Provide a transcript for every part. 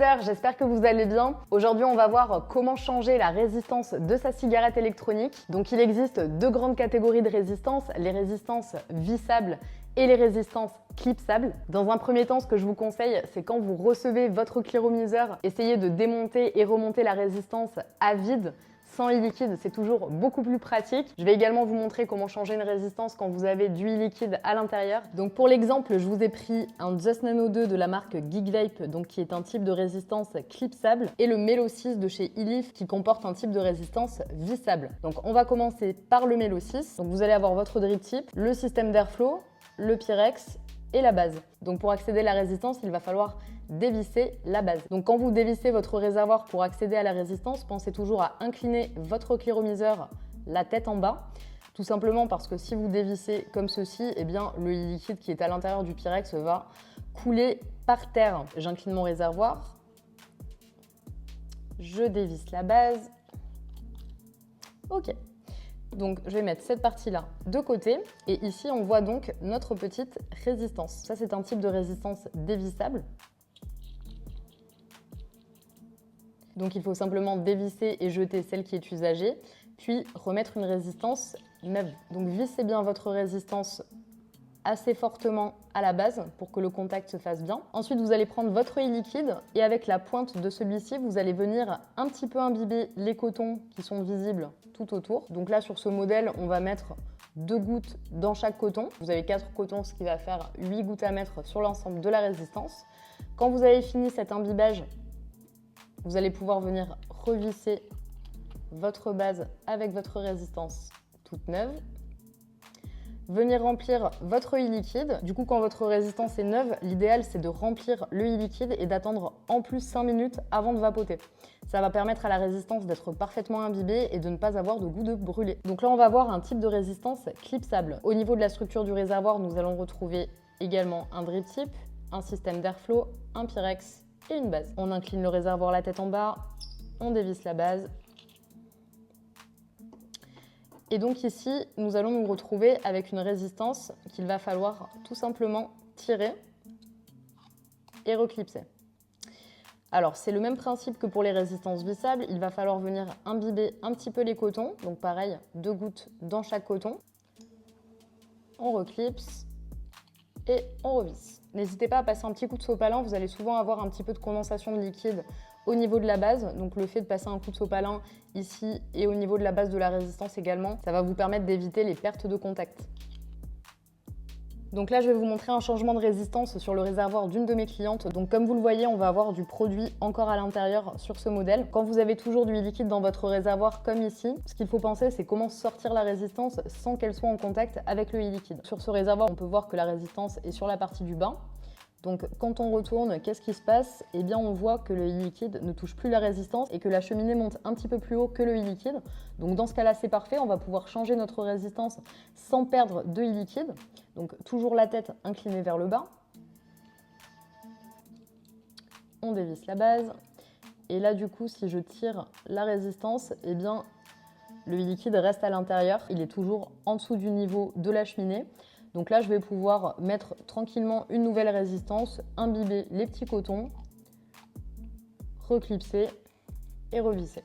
tricoteur, j'espère que vous allez bien. Aujourd'hui, on va voir comment changer la résistance de sa cigarette électronique. Donc il existe deux grandes catégories de résistance, les résistances vissables et les résistances clipsables. Dans un premier temps, ce que je vous conseille, c'est quand vous recevez votre cliromiseur, essayez de démonter et remonter la résistance à vide. Sans e-liquide, c'est toujours beaucoup plus pratique. Je vais également vous montrer comment changer une résistance quand vous avez du e-liquide à l'intérieur. Donc pour l'exemple, je vous ai pris un Just Nano 2 de la marque Geekvape, donc qui est un type de résistance clipsable, et le Melo 6 de chez e-leaf qui comporte un type de résistance vissable. Donc on va commencer par le Melo 6. Donc vous allez avoir votre drip tip, le système d'airflow, le Pyrex et la base. Donc pour accéder à la résistance, il va falloir dévisser la base. Donc quand vous dévissez votre réservoir pour accéder à la résistance, pensez toujours à incliner votre cliromiseur la tête en bas, tout simplement parce que si vous dévissez comme ceci, eh bien le liquide qui est à l'intérieur du Pyrex va couler par terre. J'incline mon réservoir, je dévisse la base. Ok. Donc je vais mettre cette partie-là de côté et ici on voit donc notre petite résistance. Ça c'est un type de résistance dévissable. Donc il faut simplement dévisser et jeter celle qui est usagée, puis remettre une résistance neuve. Donc vissez bien votre résistance assez fortement à la base pour que le contact se fasse bien. Ensuite, vous allez prendre votre e-liquide et avec la pointe de celui-ci, vous allez venir un petit peu imbiber les cotons qui sont visibles tout autour. Donc là, sur ce modèle, on va mettre 2 gouttes dans chaque coton. Vous avez 4 cotons, ce qui va faire 8 gouttes à mettre sur l'ensemble de la résistance. Quand vous avez fini cet imbibage, vous allez pouvoir venir revisser votre base avec votre résistance toute neuve. Venir remplir votre e-liquide. Du coup, quand votre résistance est neuve, l'idéal c'est de remplir le e-liquide et d'attendre en plus 5 minutes avant de vapoter. Ça va permettre à la résistance d'être parfaitement imbibée et de ne pas avoir de goût de brûlé. Donc là, on va voir un type de résistance clipsable. Au niveau de la structure du réservoir, nous allons retrouver également un drip tip, un système d'airflow, un Pyrex et une base. On incline le réservoir la tête en bas, on dévisse la base. Et donc ici, nous allons nous retrouver avec une résistance qu'il va falloir tout simplement tirer et reclipser. Alors c'est le même principe que pour les résistances vissables, il va falloir venir imbiber un petit peu les cotons, donc pareil, 2 gouttes dans chaque coton. On reclipse et on revisse. N'hésitez pas à passer un petit coup de sopalin, vous allez souvent avoir un petit peu de condensation de liquide au niveau de la base. Donc le fait de passer un coup de sopalin ici et au niveau de la base de la résistance également, ça va vous permettre d'éviter les pertes de contact. Donc là, je vais vous montrer un changement de résistance sur le réservoir d'une de mes clientes. Donc comme vous le voyez, on va avoir du produit encore à l'intérieur sur ce modèle. Quand vous avez toujours du liquide dans votre réservoir comme ici, ce qu'il faut penser, c'est comment sortir la résistance sans qu'elle soit en contact avec le liquide. Sur ce réservoir, on peut voir que la résistance est sur la partie du bas. Donc quand on retourne, qu'est-ce qui se passe? Eh bien on voit que le e-liquide ne touche plus la résistance et que la cheminée monte un petit peu plus haut que le e-liquide. Donc dans ce cas-là, c'est parfait, on va pouvoir changer notre résistance sans perdre de e-liquide. Donc toujours la tête inclinée vers le bas. On dévisse la base. Et là du coup, si je tire la résistance, eh bien le e-liquide reste à l'intérieur. Il est toujours en dessous du niveau de la cheminée. Donc là, je vais pouvoir mettre tranquillement une nouvelle résistance, imbiber les petits cotons, reclipser et revisser.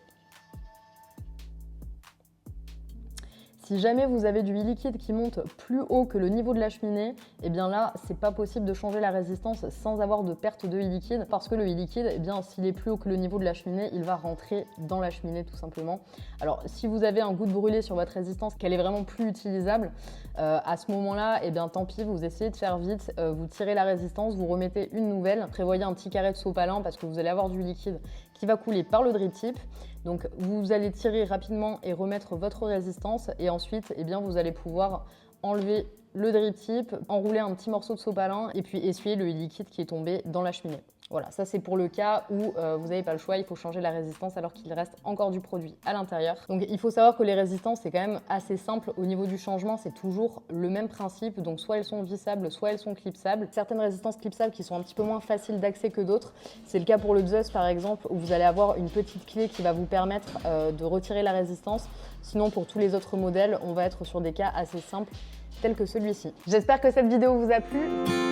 Si jamais vous avez du e-liquide qui monte plus haut que le niveau de la cheminée, eh bien là, c'est pas possible de changer la résistance sans avoir de perte de e-liquide parce que le e-liquide, eh bien, s'il est plus haut que le niveau de la cheminée, il va rentrer dans la cheminée tout simplement. Alors, si vous avez un goût de brûlé sur votre résistance, qu'elle est vraiment plus utilisable, à ce moment-là, eh bien, tant pis, vous essayez de faire vite, vous tirez la résistance, vous remettez une nouvelle, prévoyez un petit carré de sopalin parce que vous allez avoir du liquide qui va couler par le drip tip. Donc vous allez tirer rapidement et remettre votre résistance et ensuite eh bien, vous allez pouvoir enlever le drip tip, enrouler un petit morceau de sopalin et puis essuyer le liquide qui est tombé dans la cheminée. Voilà, ça c'est pour le cas où vous n'avez pas le choix, il faut changer la résistance alors qu'il reste encore du produit à l'intérieur. Donc il faut savoir que les résistances c'est quand même assez simple au niveau du changement, c'est toujours le même principe, donc soit elles sont vissables, soit elles sont clipsables. Certaines résistances clipsables qui sont un petit peu moins faciles d'accès que d'autres, c'est le cas pour le Zeus par exemple où vous allez avoir une petite clé qui va vous permettre de retirer la résistance. Sinon pour tous les autres modèles, on va être sur des cas assez simples tels que celui-ci. J'espère que cette vidéo vous a plu.